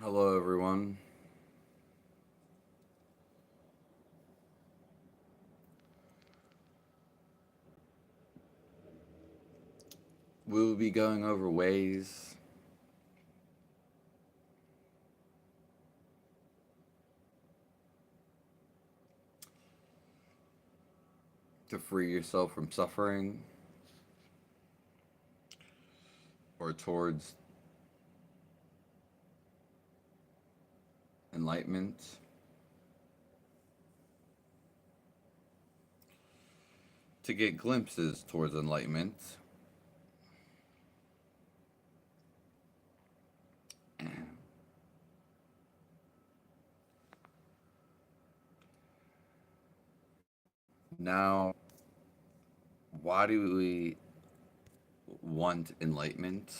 Hello, everyone. We will be going over ways to free yourself from suffering or towards enlightenment, to get glimpses towards enlightenment. Now, why do we want enlightenment?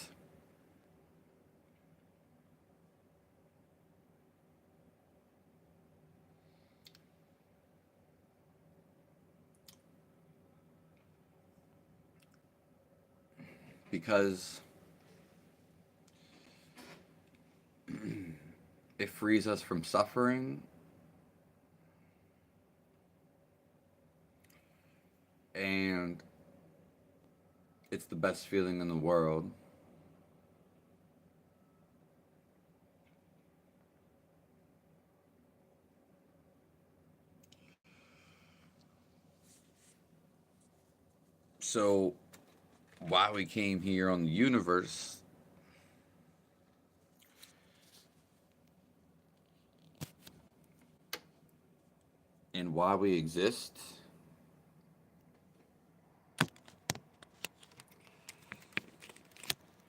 Because it frees us from suffering and it's the best feeling in the world. So, why we came here on the universe and why we exist.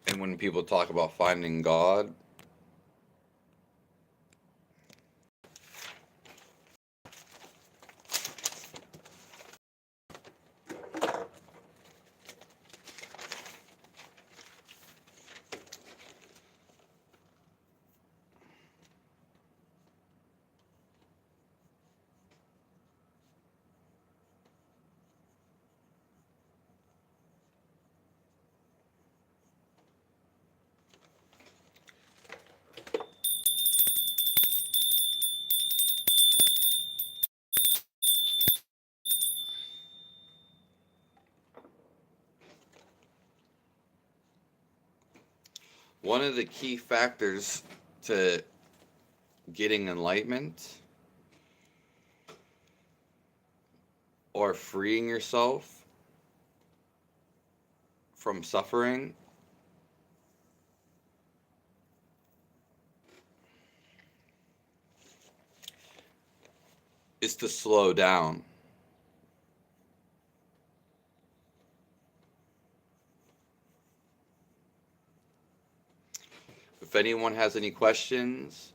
And when people talk about finding God, one of the key factors to getting enlightenment or freeing yourself from suffering is to slow down. If anyone has any questions,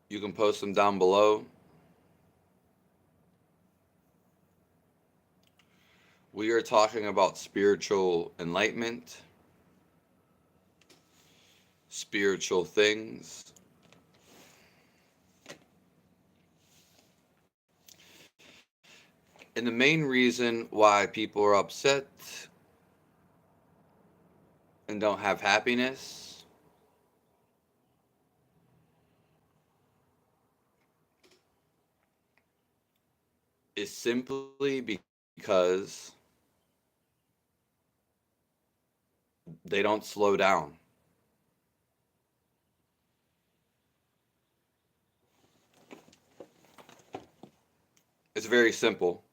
you can post them down below. We are talking about spiritual enlightenment, spiritual things. And the main reason why people are upset and don't have happiness is simply because they don't slow down. It's very simple.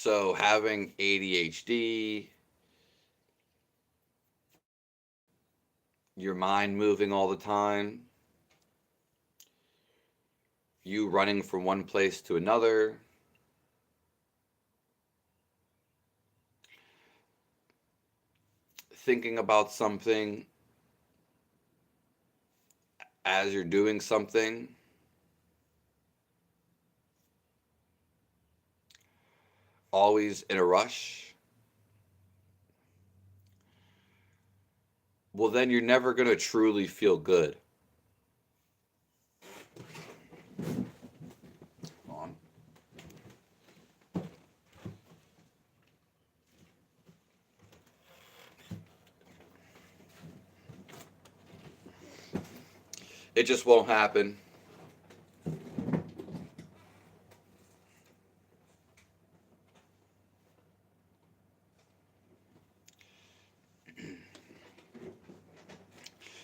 So, having ADHD, your mind moving all the time, you running from one place to another, thinking about something as you're doing something, always in a rush, well, then you're never going to truly feel good. On. It just won't happen.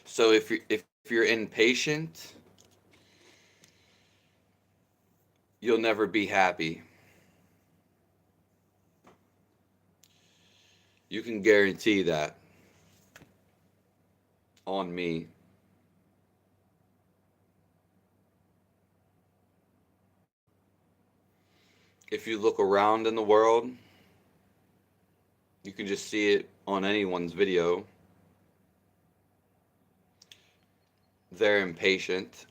So if you're impatient, you'll never be happy. You can guarantee that on me. If you look around in the world, you can just see it on anyone's video. They're impatient.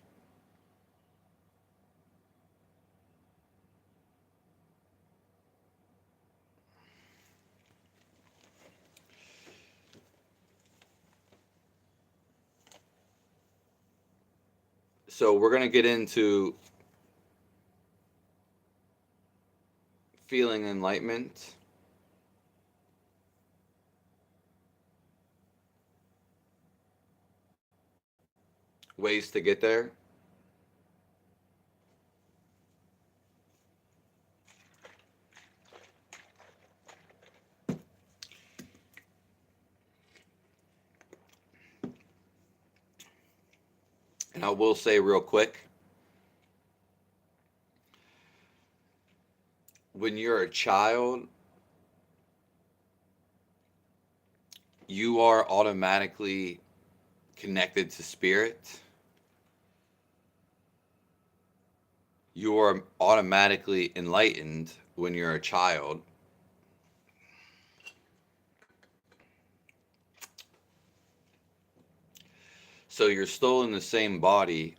So we're going to get into feeling enlightenment, ways to get there. And I will say real quick, when you're a child, you are automatically connected to spirit. You are automatically enlightened when you're a child. So you're still in the same body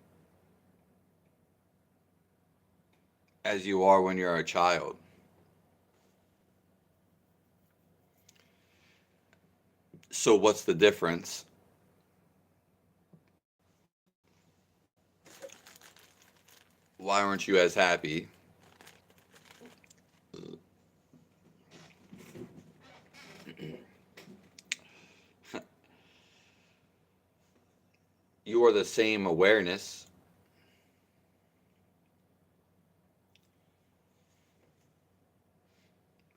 as you are when you're a child. So what's the difference? Why aren't you as happy? You are the same awareness.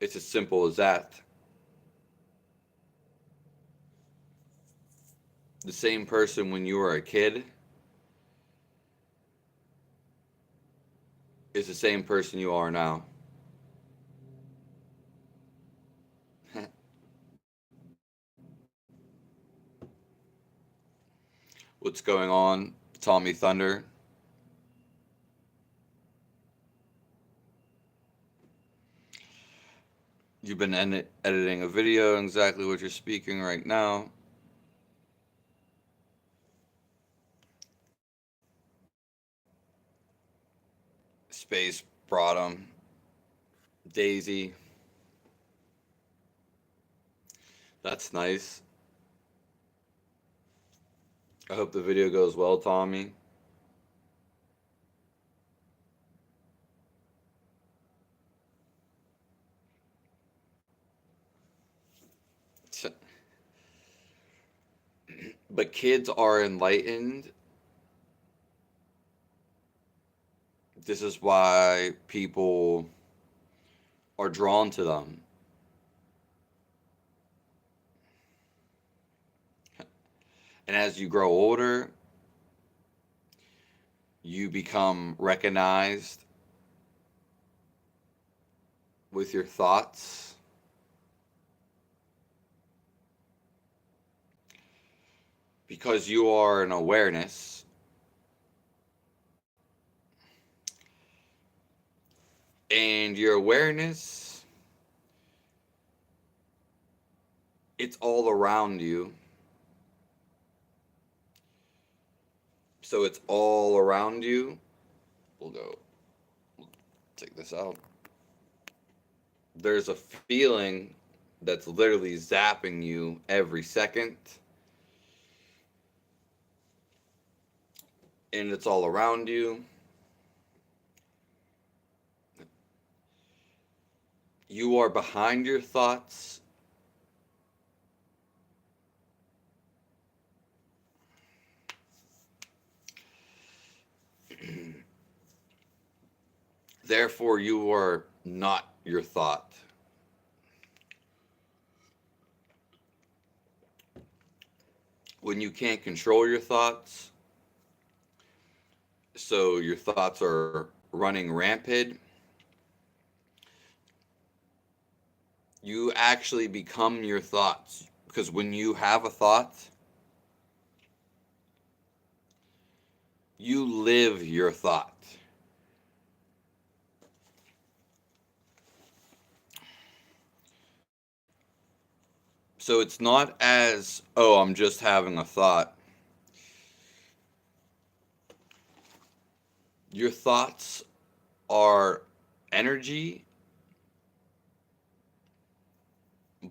It's as simple as that. The same person when you were a kid is the same person you are now. What's going on, Tommy Thunder? You've been editing a video, exactly what you're speaking right now. Space Bottom, Daisy. That's nice. I hope the video goes well, Tommy. But kids are enlightened. This is why people are drawn to them. And as you grow older, you become recognized with your thoughts. Because you are an awareness. And your awareness, it's all around you. So it's all around you. We'll take this out. There's a feeling that's literally zapping you every second. And it's all around you. You are behind your thoughts. Therefore, you are not your thought. When you can't control your thoughts, so your thoughts are running rampant, you actually become your thoughts. Because when you have a thought, you live your thought. So it's not as, oh, I'm just having a thought. Your thoughts are energy,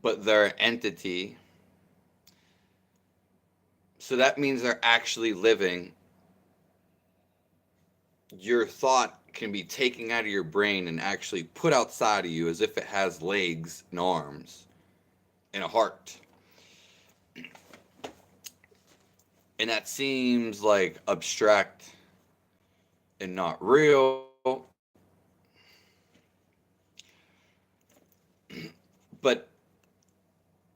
but they're an entity. So that means they're actually living. Your thought can be taken out of your brain and actually put outside of you as if it has legs and arms and a heart. And that seems like abstract and not real, but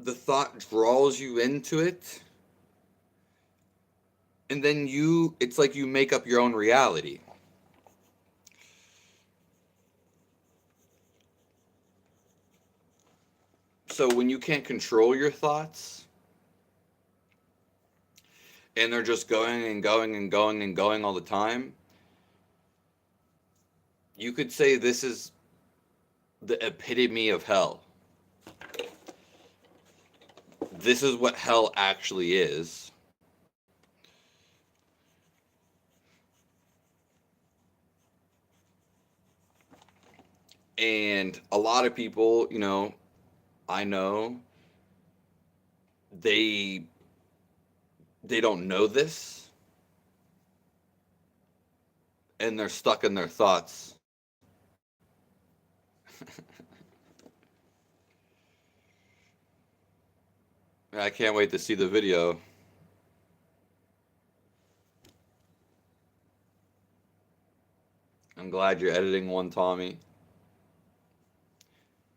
the thought draws you into it, and then it's like you make up your own reality. So when you can't control your thoughts and they're just going and going and going and going all the time, you could say this is the epitome of hell. This is what hell actually is. And a lot of people, I know they don't know this, and they're stuck in their thoughts. I can't wait to see the video. I'm glad you're editing one, Tommy.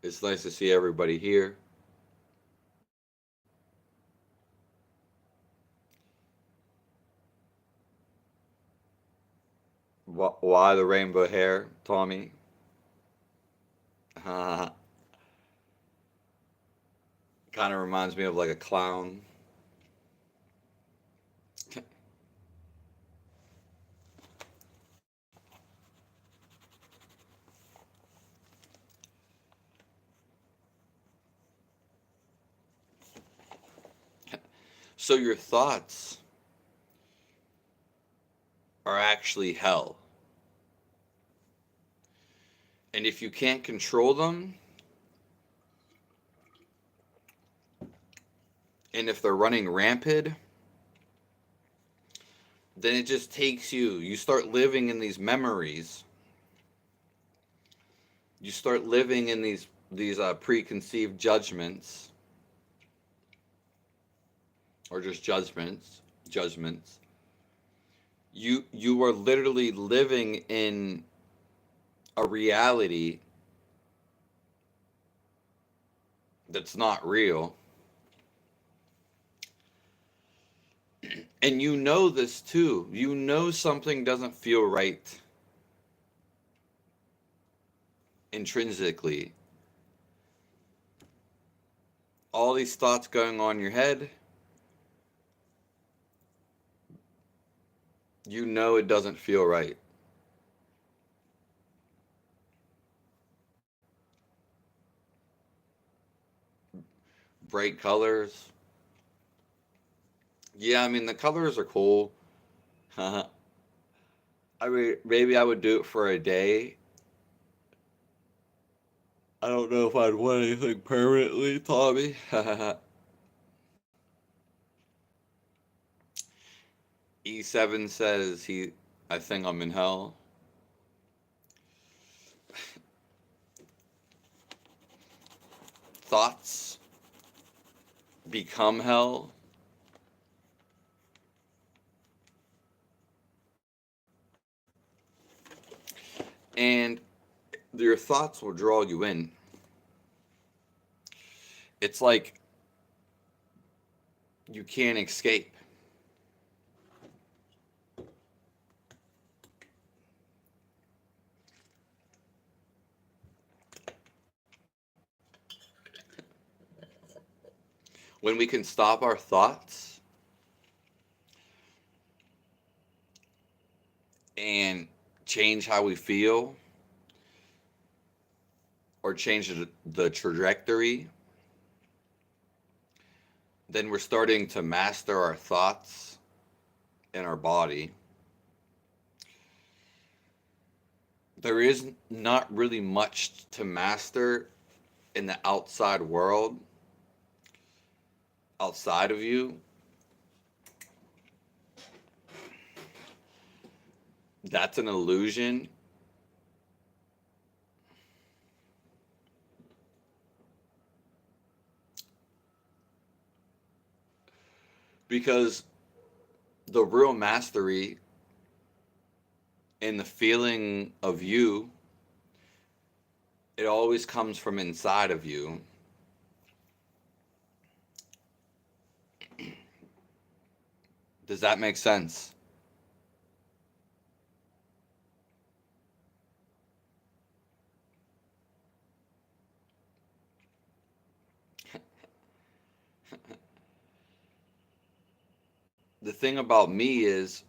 It's nice to see everybody here. Why the rainbow hair, Tommy? Kind of reminds me of like a clown. So your thoughts are actually hell. And if you can't control them, and if they're running rampant, then it just takes you start living in these memories. You start living in these preconceived judgments, or just judgments. You are literally living in a reality that's not real. And you know this too. You know something doesn't feel right intrinsically. All these thoughts going on in your head, you know it doesn't feel right. Bright colors. Yeah, I mean, the colors are cool. I mean, maybe I would do it for a day. I don't know if I'd want anything permanently, Tommy. E7 says I think I'm in hell. Thoughts become hell. And Your thoughts will draw you in. It's like you can't escape. When we can stop our thoughts and change how we feel or change the trajectory, then we're starting to master our thoughts and our body. There is not really much to master in the outside world, outside of you. That's an illusion. Because the real mastery and the feeling of you, it always comes from inside of you. Does that make sense? The thing about me is,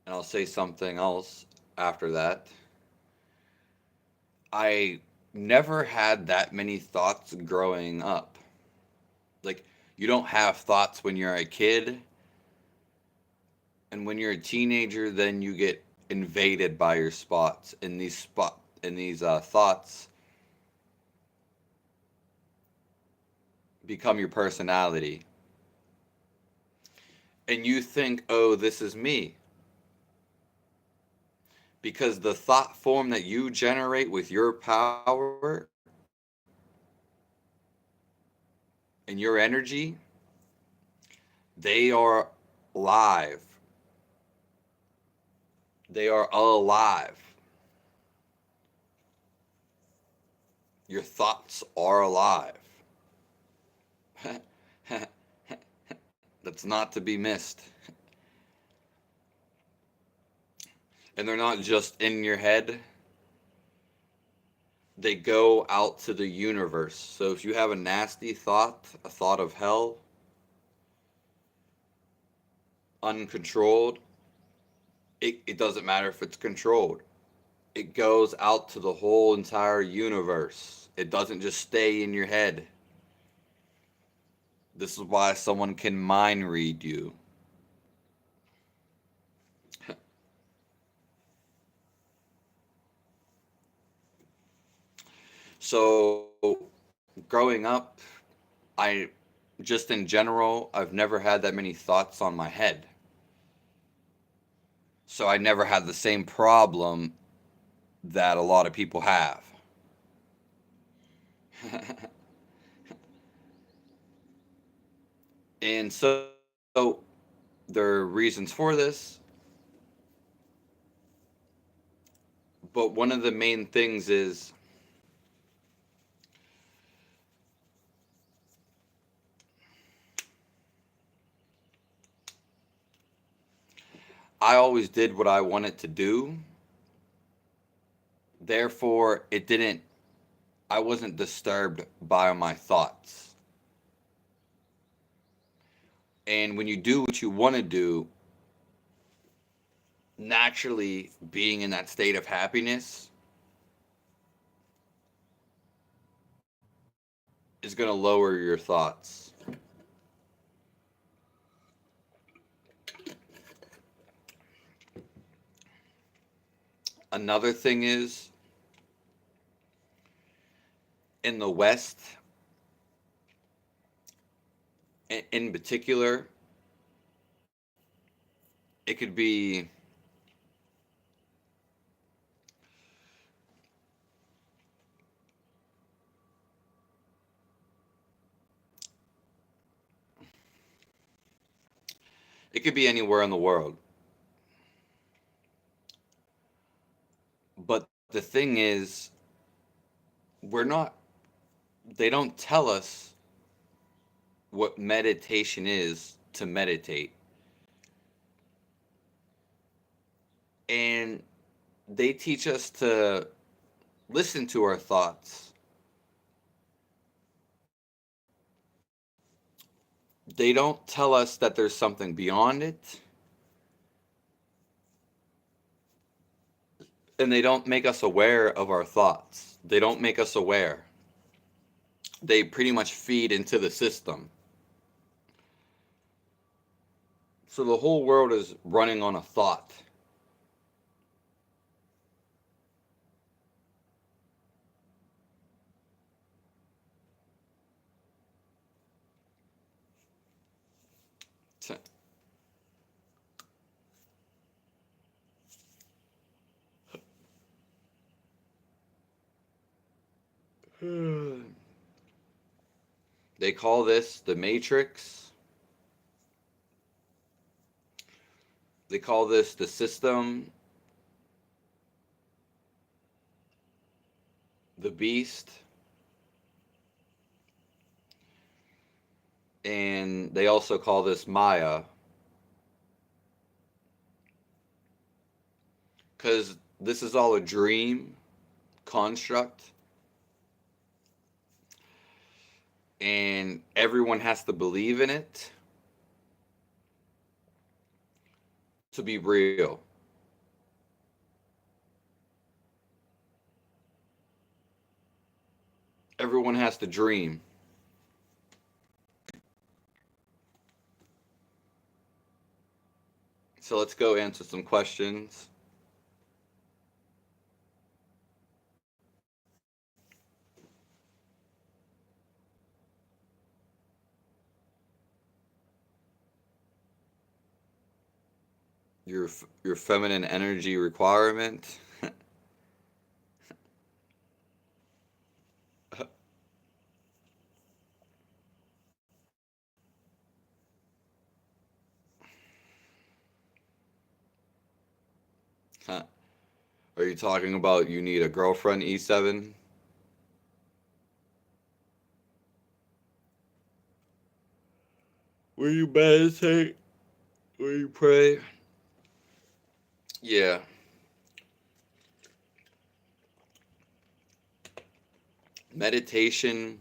and I'll say something else after that, I never had that many thoughts growing up. Like, you don't have thoughts when you're a kid, and when you're a teenager, then you get invaded by your spots, and these thoughts become your personality. And you think, oh, this is me. Because the thought form that you generate with your power and your energy, they are live. They are alive. Your thoughts are alive. That's not to be missed. And they're not just in your head, they go out to the universe. So if you have a nasty thought, a thought of hell, uncontrolled, it doesn't matter if it's controlled. It goes out to the whole entire universe. It doesn't just stay in your head. This is why someone can mind read you. So, growing up, I just in general, I've never had that many thoughts on my head. So, I never had the same problem that a lot of people have. And so there are reasons for this, but one of the main things is I always did what I wanted to do. Therefore, I wasn't disturbed by my thoughts. And when you do what you want to do, naturally being in that state of happiness is going to lower your thoughts. Another thing is, in the West, in particular, it could be it could be anywhere in the world. But the thing is, we're not, they don't tell us what meditation is to meditate. And they teach us to listen to our thoughts. They don't tell us that there's something beyond it. And they don't make us aware of our thoughts. They don't make us aware. They pretty much feed into the system. So the whole world is running on a thought. They call this the Matrix. They call this the system, the beast, and they also call this Maya. Because this is all a dream construct, and everyone has to believe in it to be real. Everyone has to dream. So let's go answer some questions. Your feminine energy requirement. Are you talking about you need a girlfriend, E7? Where you meditate? Where you pray? Yeah. Meditation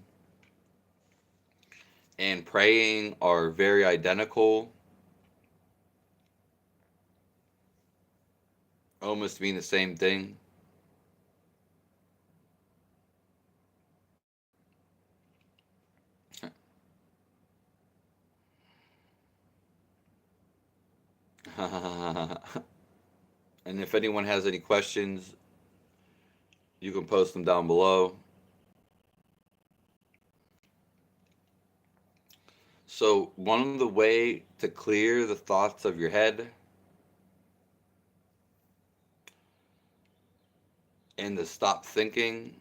and praying are very identical, almost mean the same thing. And if anyone has any questions, you can post them down below. So, one of the way to clear the thoughts of your head and to stop thinking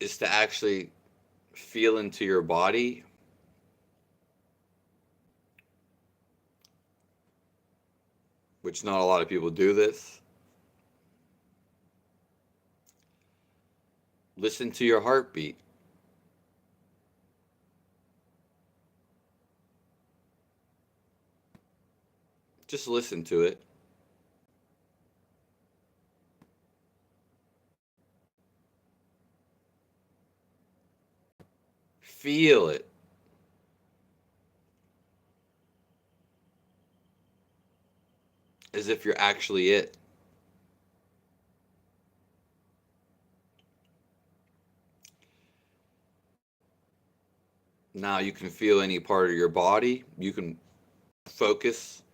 is to actually feel into your body. Which not a lot of people do this. Listen to your heartbeat. Just listen to it. Feel it. As if you're actually it. Now you can feel any part of your body. You can focus,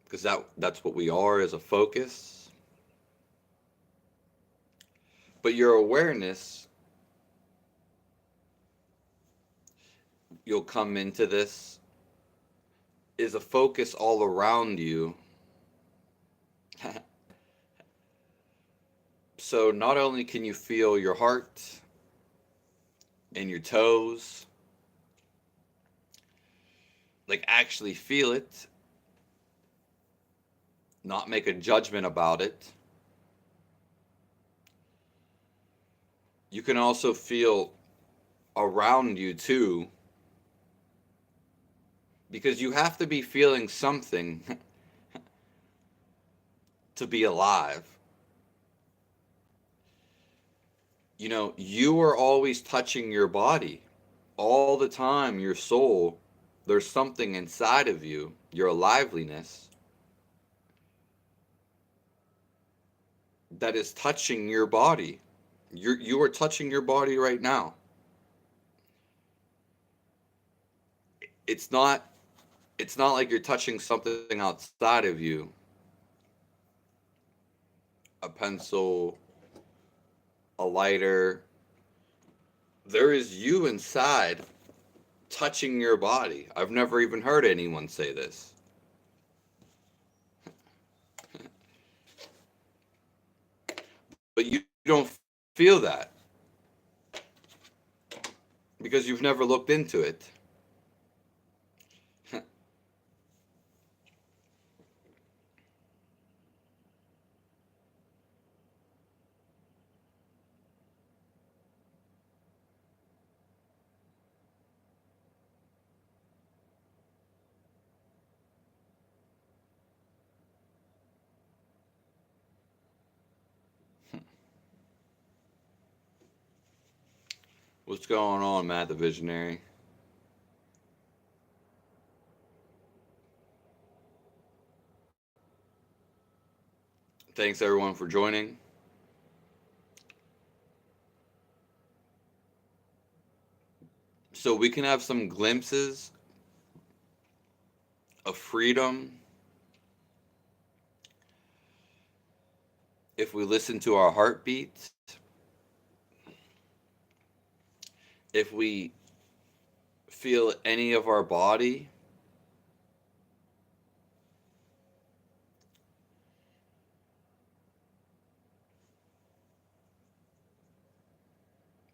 because that's what we are, as a focus. But your awareness, you'll come into this, is a focus all around you. So not only can you feel your heart and your toes, like actually feel it, not make a judgment about it. You can also feel around you too, because you have to be feeling something to be alive. You know, you are always touching your body all the time, your soul. There's something inside of you, your liveliness, that is touching your body. You are touching your body right now. It's not it's not like you're touching something outside of you, a pencil, a lighter. There is you inside touching your body. I've never even heard anyone say this. But you don't feel that because you've never looked into it. What's going on, Matt the Visionary? Thanks everyone for joining. So we can have some glimpses of freedom if we listen to our heartbeats, if we feel any of our body.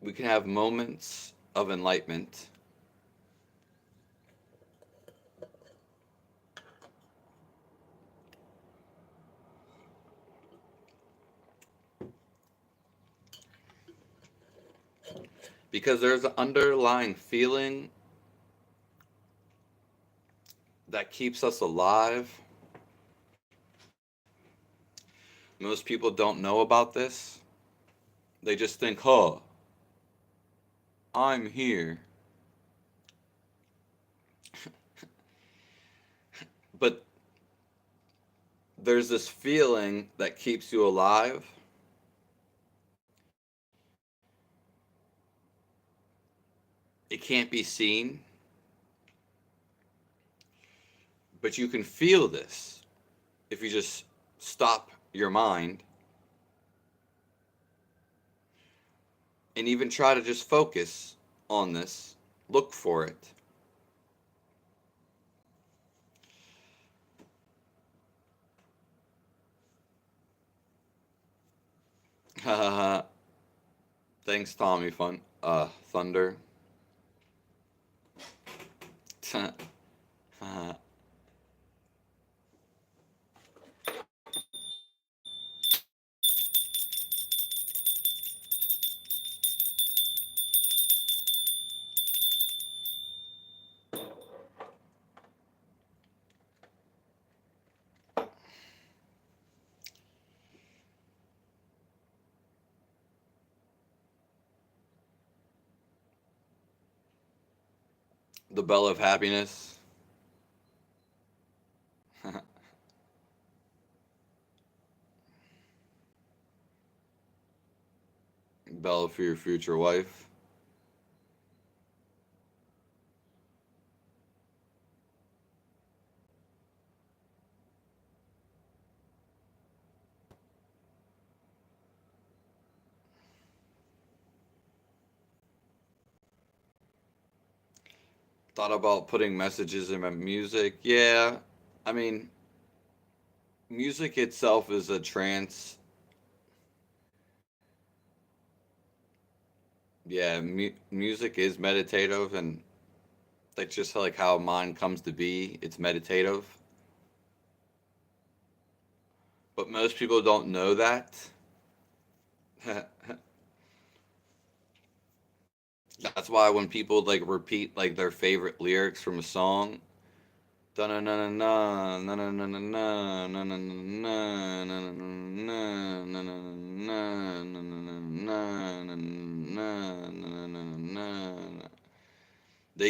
We can have moments of enlightenment. Because there's an underlying feeling that keeps us alive. Most people don't know about this. They just think, oh, I'm here. But there's this feeling that keeps you alive. It can't be seen, but you can feel this if you just stop your mind and even try to just focus on this. Look for it. Thanks, Tommy Fun. Thunder. The bell of happiness. Bell for your future wife. Thought about putting messages in my music. Yeah, I mean, music itself is a trance. Yeah, music is meditative, and that's just like how mind comes to be. It's meditative. But most people don't know that. That's why when people like repeat like their favorite lyrics from a song, they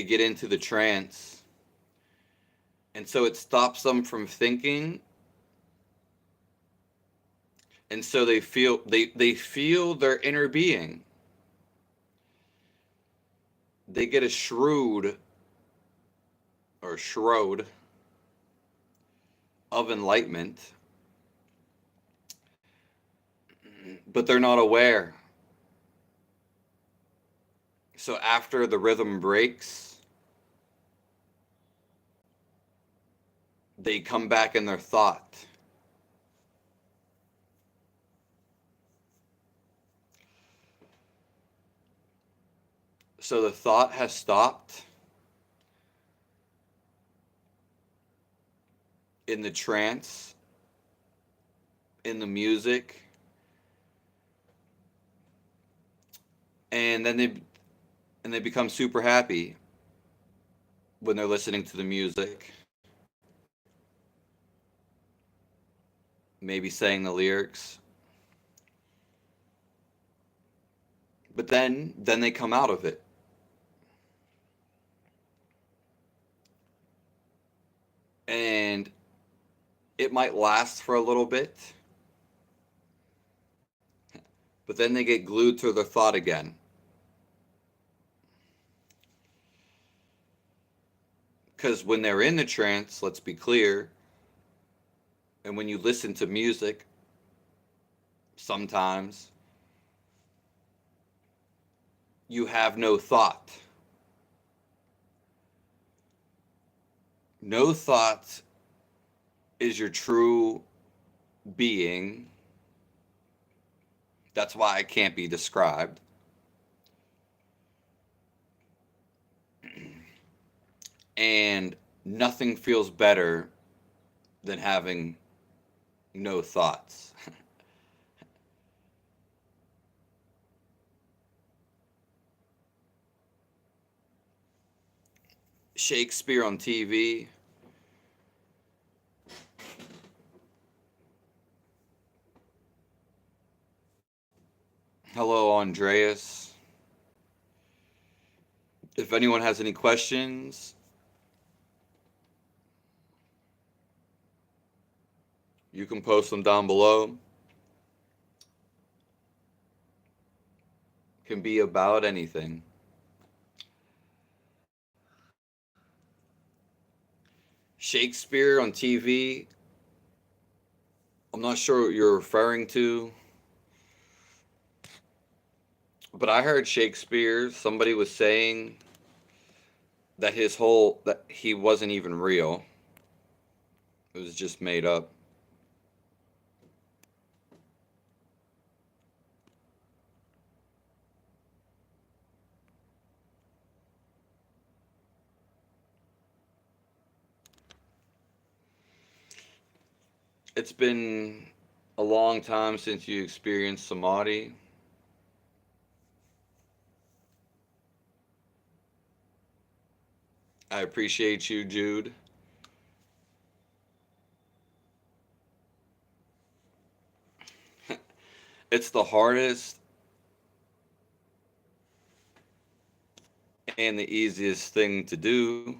get into the trance, and so it stops them from thinking, and so they feel their inner being. They get a shroud of enlightenment, but they're not aware. So after the rhythm breaks, they come back in their thought. So the thought has stopped in the trance, in the music, and then they become super happy when they're listening to the music, maybe saying the lyrics. But then they come out of it. And it might last for a little bit, but then they get glued to their thought again. Because when they're in the trance, let's be clear, and when you listen to music, sometimes you have no thought. No thought is your true being. That's why it can't be described. And nothing feels better than having no thoughts. Shakespeare on TV. Hello, Andreas. If anyone has any questions, you can post them down below. Can be about anything. Shakespeare on TV. I'm not sure what you're referring to, but I heard Shakespeare. Somebody was saying that that he wasn't even real. It was just made up. It's been a long time since you experienced samadhi. I appreciate you, Jude. It's the hardest and the easiest thing to do.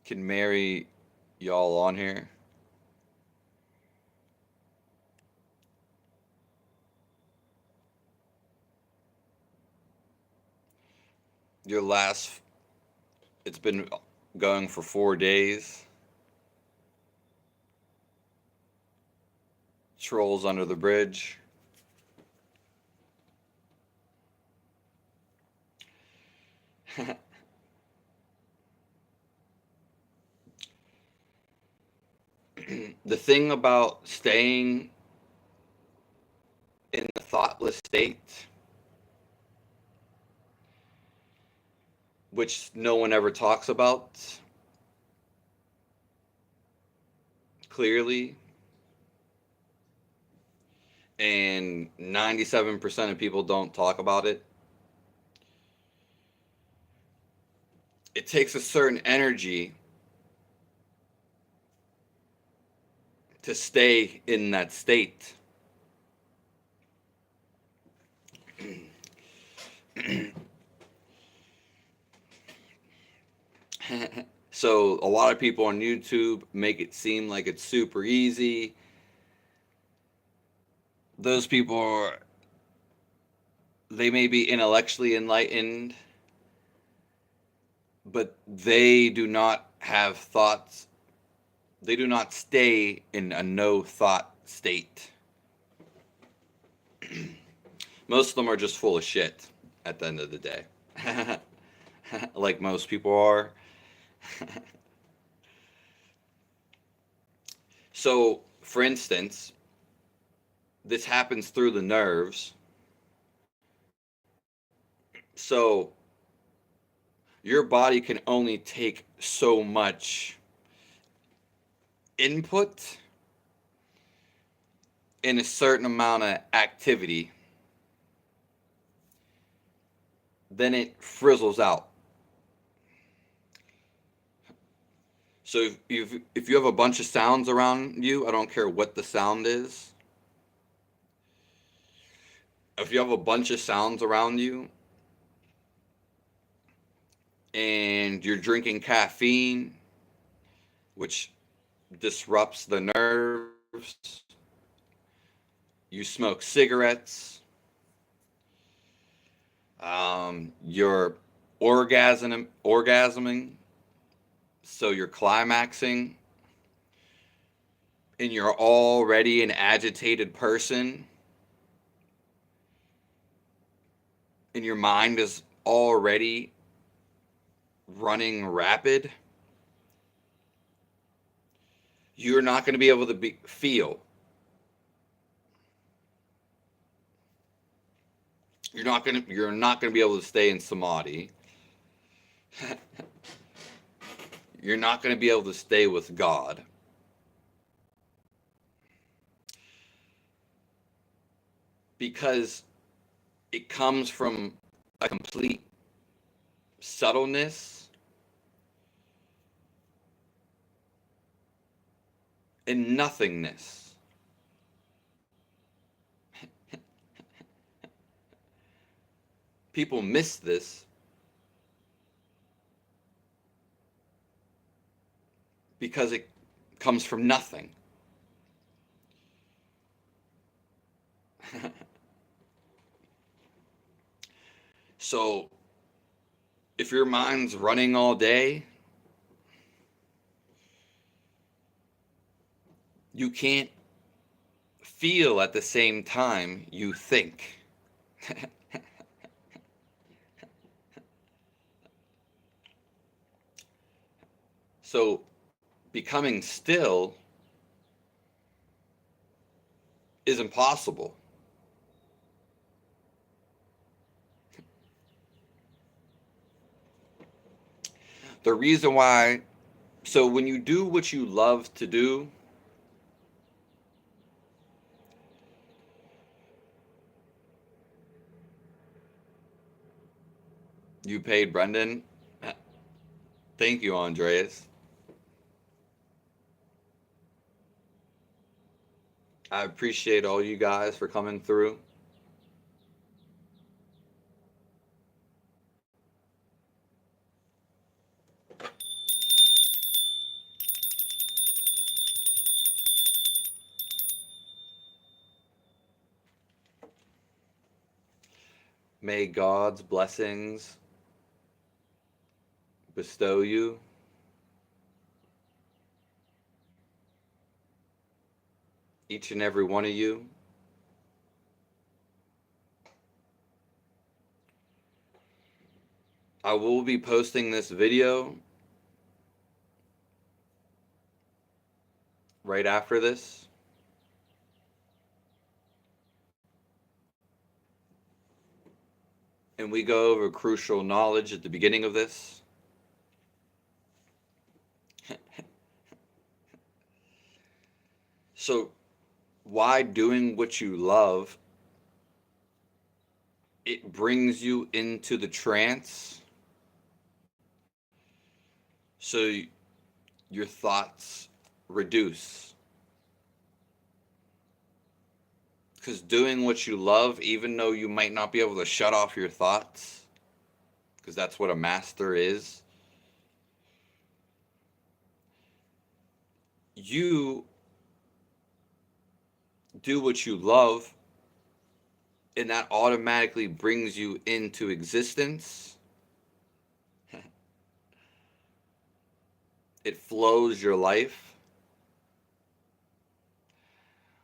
Can marry y'all on here. Your last, it's been going for 4 days. Trolls under the bridge. The thing about staying in the thoughtless state which no one ever talks about clearly, and 97% of people don't talk about it. It takes a certain energy to stay in that state. So a lot of people on YouTube make it seem like it's super easy. Those people are, they may be intellectually enlightened, but they do not have thoughts. They do not stay in a no thought state. Most of them are just full of shit at the end of the day. Like most people are. So, for instance, this happens through the nerves. So, your body can only take so much input in a certain amount of activity, then it frizzles out. So if you have a bunch of sounds around you, I don't care what the sound is. If you have a bunch of sounds around you and you're drinking caffeine, which disrupts the nerves, you smoke cigarettes, you're orgasming, so you're climaxing, and you're already an agitated person, and your mind is already running rapid, you're not going to be able to feel. You're not going to be able to stay in samadhi. You're not going to be able to stay with God. Because it comes from a complete subtleness and nothingness. People miss this because it comes from nothing. So, if your mind's running all day, you can't feel at the same time you think. So, becoming still is impossible. The reason why, so when you do what you love to do, you paid Brendan. Thank you, Andreas. I appreciate all you guys for coming through. May God's blessings bestow you. Each and every one of you. I will be posting this video right after this. and we go over crucial knowledge at the beginning of this. So, why doing what you love, it brings you into the trance, so your thoughts reduce. Because doing what you love, even though you might not be able to shut off your thoughts, because that's what a master is, you do what you love, and that automatically brings you into existence. It flows your life.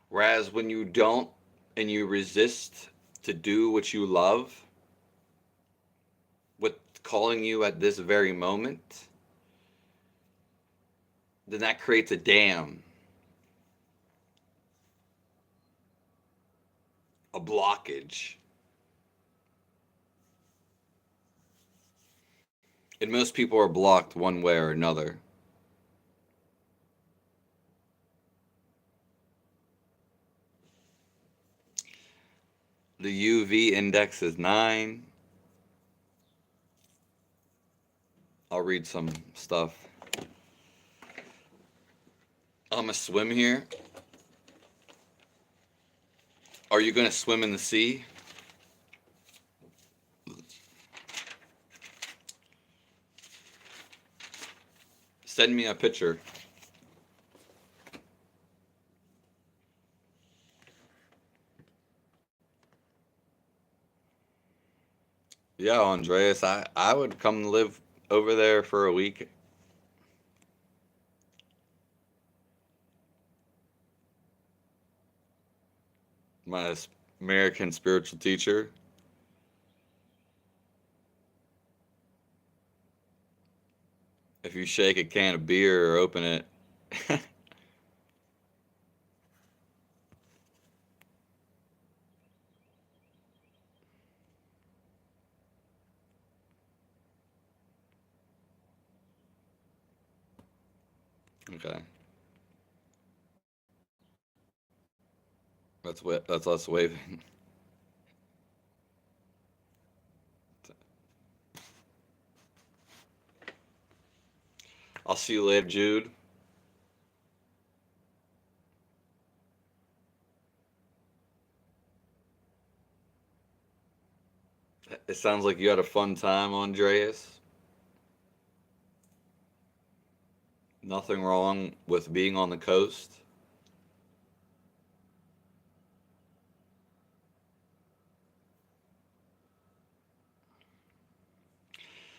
Whereas when you don't and you resist to do what you love, what's calling you at this very moment, then that creates a dam, a blockage. And most people are blocked one way or another. The UV index is 9. I'll read some stuff. I'm gonna swim here. Are you gonna swim in the sea? Send me a picture. Yeah, Andreas, I would come live over there for a week. My American spiritual teacher. If you shake a can of beer or open it. Okay. That's us waving. I'll see you later, Jude. It sounds like you had a fun time, Andreas. Nothing wrong with being on the coast.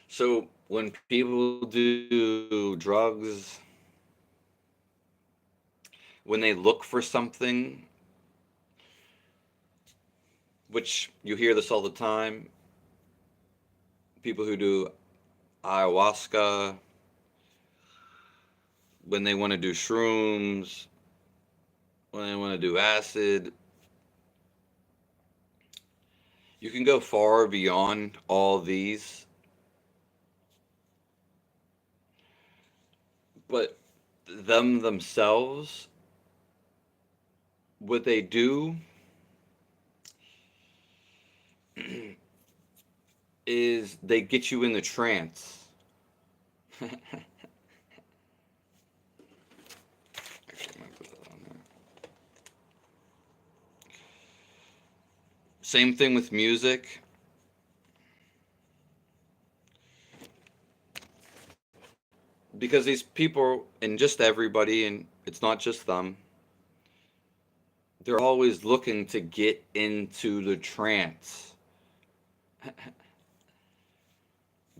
So when people do drugs, when they look for something, which you hear this all the time, people who do ayahuasca, when they want to do shrooms, when they want to do acid, you can go far beyond all these, but them themselves, what they do is they get you in the trance. Actually, I might put that on there. Same thing with music. Because these people, and just everybody, and it's not just them, they're always looking to get into the trance.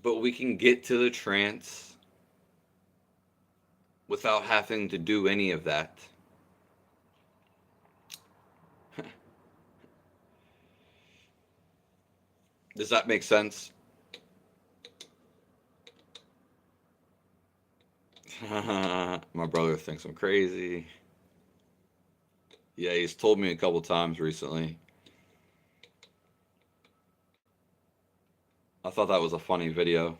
But we can get to the trance without having to do any of that. Does that make sense? My brother thinks I'm crazy. Yeah, he's told me a couple times recently. I thought that was a funny video.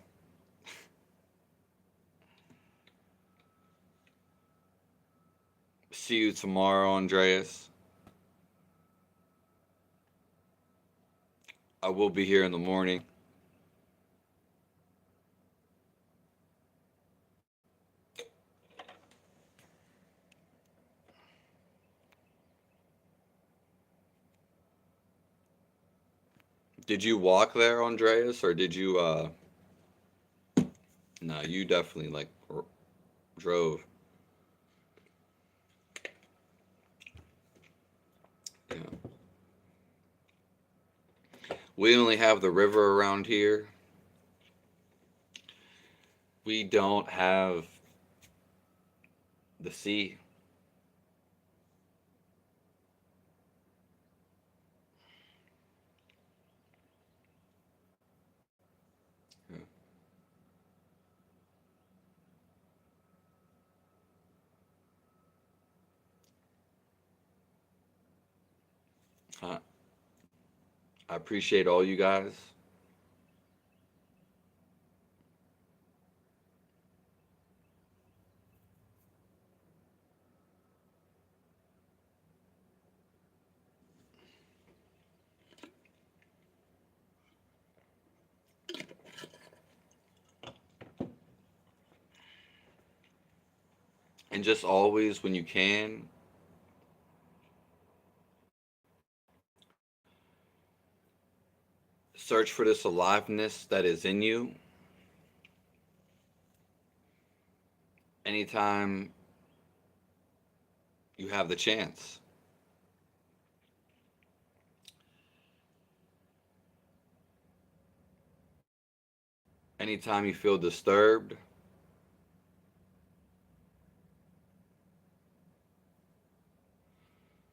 See you tomorrow, Andreas. I will be here in the morning. Did you walk there, Andreas, or did you no, you definitely like drove. Yeah. We only have the river around here. We don't have the sea. Yeah. I appreciate all you guys. And just always, when you can, search for this aliveness that is in you. Anytime you have the chance. Anytime you feel disturbed,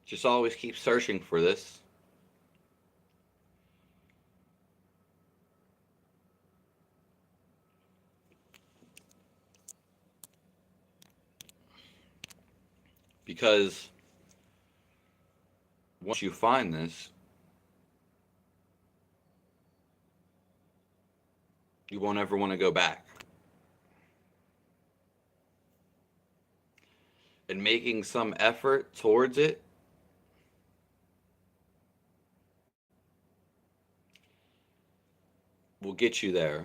just always keep searching for this. Because once you find this, you won't ever want to go back. And making some effort towards it will get you there.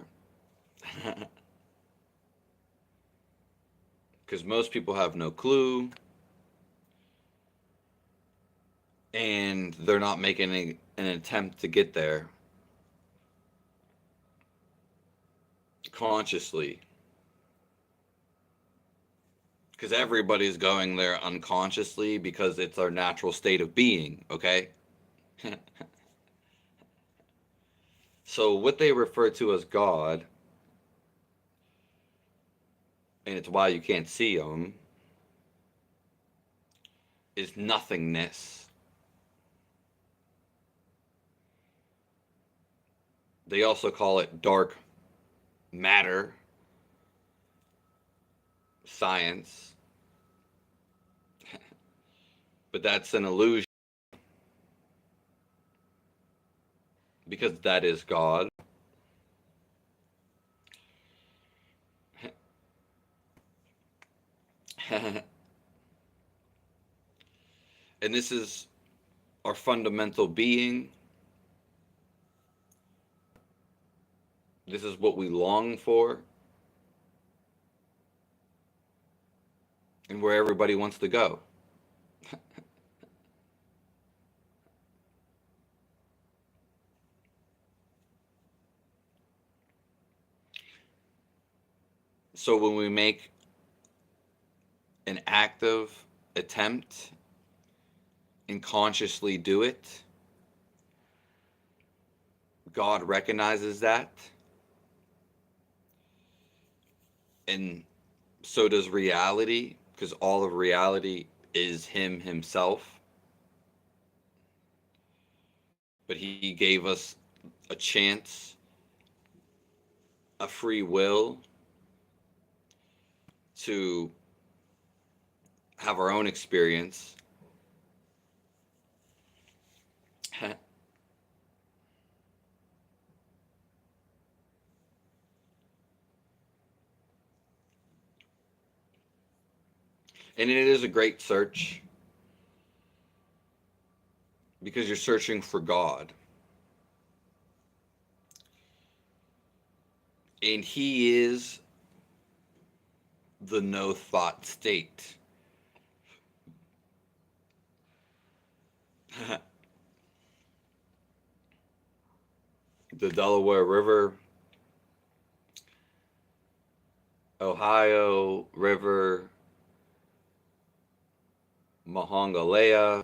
Because most people have no clue, and they're not making an attempt to get there consciously. Because everybody's going there unconsciously because it's our natural state of being, okay? So what they refer to as God, and it's why you can't see them, is nothingness. They also call it dark matter, science, but that's an illusion because that is God. And this is our fundamental being. This is what we long for, and where everybody wants to go. So when we make an active attempt and consciously do it, God recognizes that, and so does reality, because all of reality is Him Himself. But He gave us a chance, a free will to have our own experience. And it is a great search because you're searching for God. And He is the no thought state. The Delaware River, Ohio River, Mahangalea,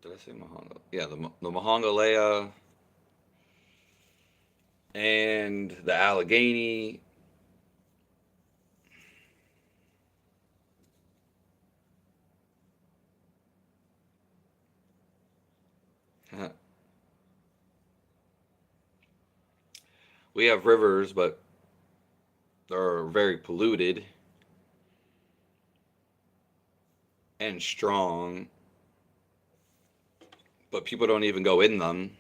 did I say Mahanga? Yeah, the Mahangalea and the Allegheny. We have rivers, but they're very polluted and strong, but people don't even go in them.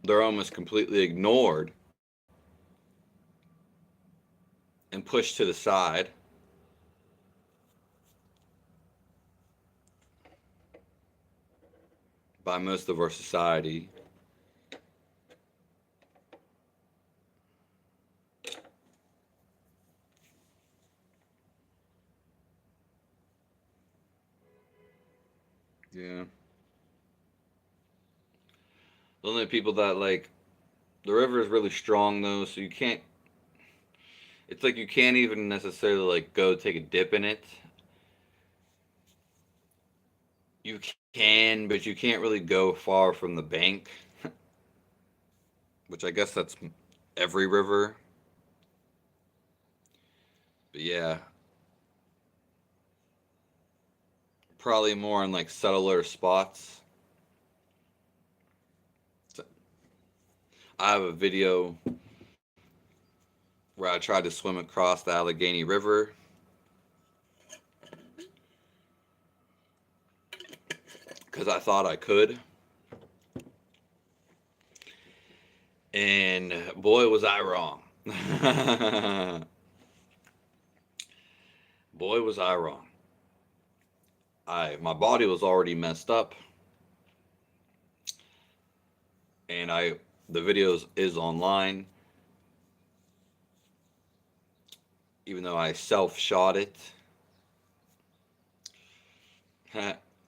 They're almost completely ignored and pushed to the side by most of our society. Yeah. The only people that like the river is really strong though, so you can't. It's like you can't even necessarily like go take a dip in it. You can, but you can't really go far from the bank, which I guess that's every river. But yeah, probably more in like subtler spots. So I have a video where I tried to swim across the Allegheny River because I thought I could. And boy, was I wrong. Boy, was I wrong. My body was already messed up, and the videos is online, even though I self shot it.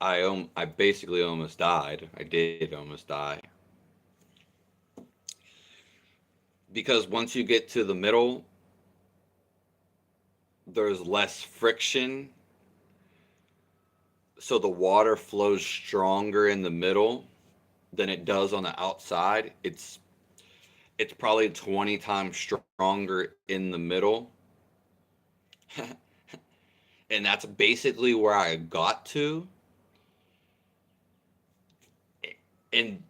I basically almost died. I did almost die because once you get to the middle, there's less friction, so the water flows stronger in the middle than it does on the outside. It's probably 20 times stronger in the middle. And that's basically where I got to. And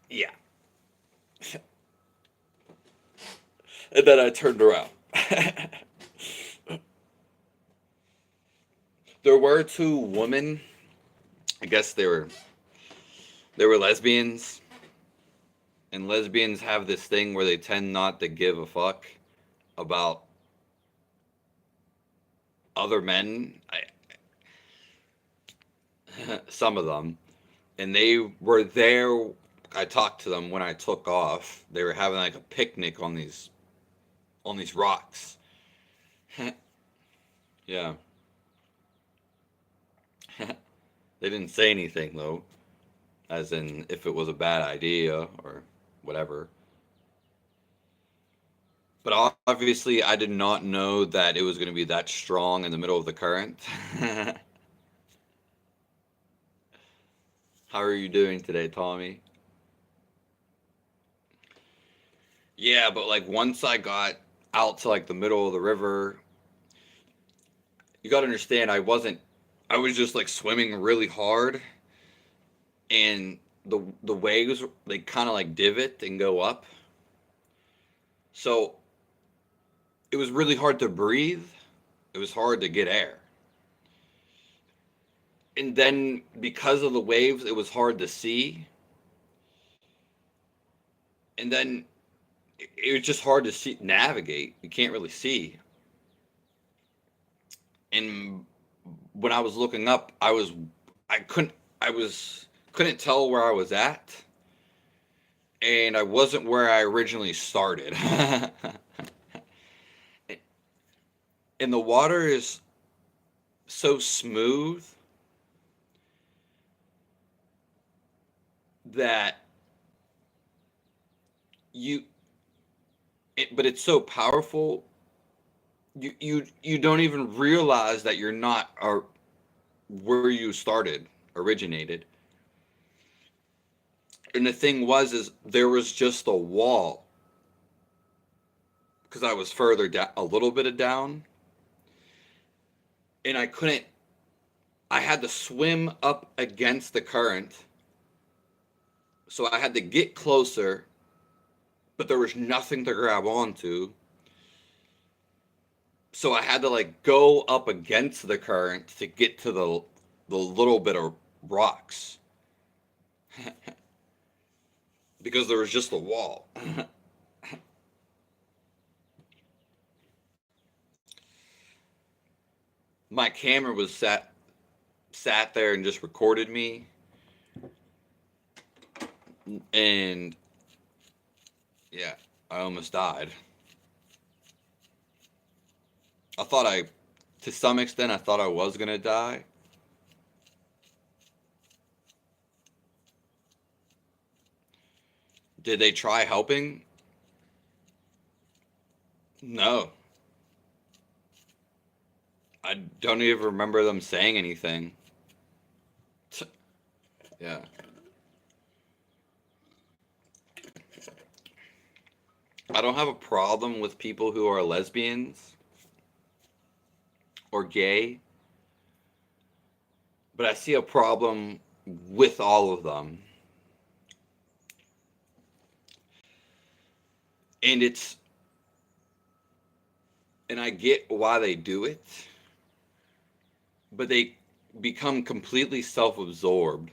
yeah. And then I turned around. There were two women. I guess they were lesbians. And lesbians have this thing where they tend not to give a fuck about other men. Some of them. And they were there. I talked to them when I took off. They were having like a picnic on these rocks. Yeah. They didn't say anything though, as in if it was a bad idea or whatever. But obviously, I did not know that it was going to be that strong in the middle of the current. How are you doing today, Tommy? Yeah, but like once I got out to like the middle of the river, you got to understand I was just like swimming really hard, and the waves, they kind of like divot and go up. So it was really hard to breathe. It was hard to get air. And then because of the waves, it was hard to see. and then it was just hard to see navigate. You can't really see. And when I was looking up, I couldn't I was couldn't tell where I was at, and I wasn't where I originally started. And the water is so smooth that you but it's so powerful, you don't even realize that you're not where you started, originated. And the thing was is there was just a wall because I was further down, a little bit of down, and I had to swim up against the current. So I had to get closer, but there was nothing to grab onto. So I had to like go up against the current to get to the little bit of rocks because there was just a wall. My camera was sat there and just recorded me, and yeah, I almost died. I thought to some extent, I thought I was gonna die. Did they try helping? No, I don't even remember them saying anything. Yeah. I don't have a problem with people who are lesbians or gay, but I see a problem with all of them. And and I get why they do it, but they become completely self-absorbed.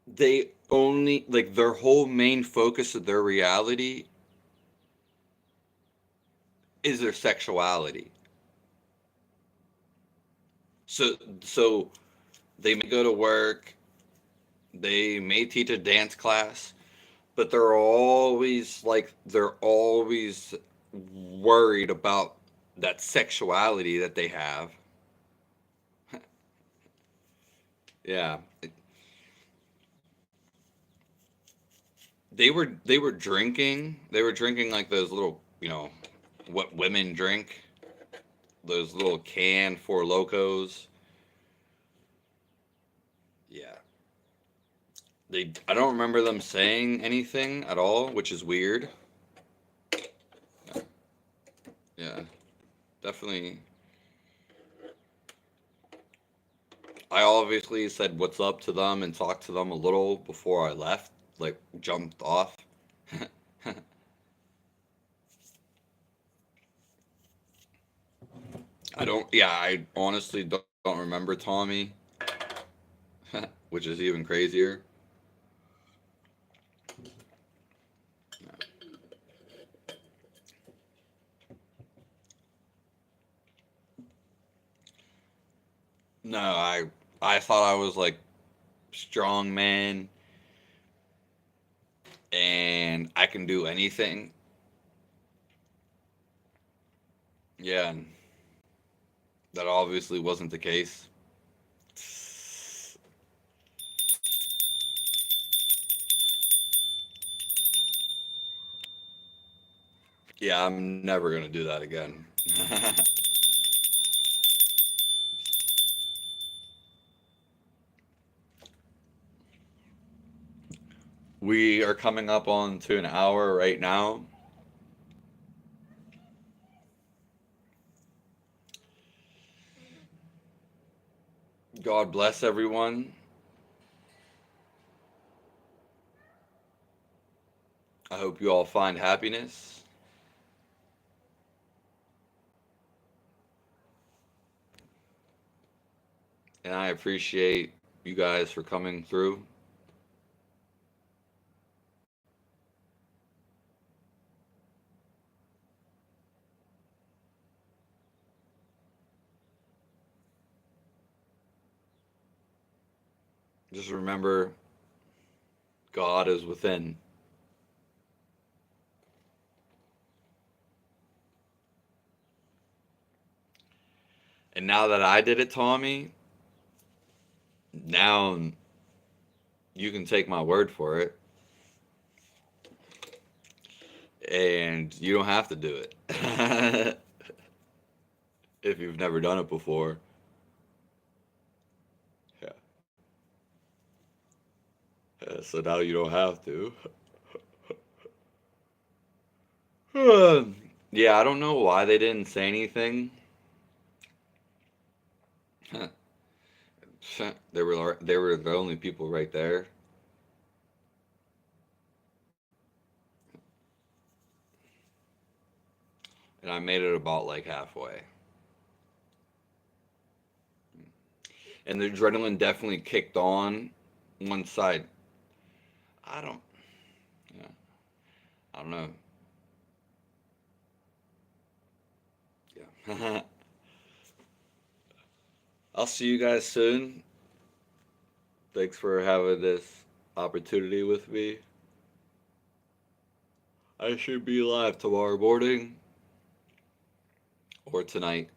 They only like their whole main focus of their reality is their sexuality. So they may go to work, they may teach a dance class, but they're always worried about that sexuality that they have. Yeah. They were drinking. They were drinking like those little, what women drink, those little can Four Locos. Yeah. I don't remember them saying anything at all, which is weird. Yeah. Definitely. I obviously said what's up to them and talked to them a little before I left, like jumped off. I honestly don't remember Tommy, which is even crazier. No, I thought I was like strong man and I can do anything. Yeah, and that obviously wasn't the case. Yeah, I'm never gonna do that again. We are coming up on to an hour right now. God bless everyone. I hope you all find happiness. And I appreciate you guys for coming through. Just remember, God is within. And now that I did it, Tommy, now you can take my word for it. And you don't have to do it. If you've never done it before. Yeah. So now you don't have to. Yeah, I don't know why they didn't say anything. They were the only people right there. And I made it about like halfway. And the adrenaline definitely kicked on one side. I don't, yeah, I don't know. Yeah. I'll see you guys soon. Thanks for having this opportunity with me. I should be live tomorrow morning or tonight.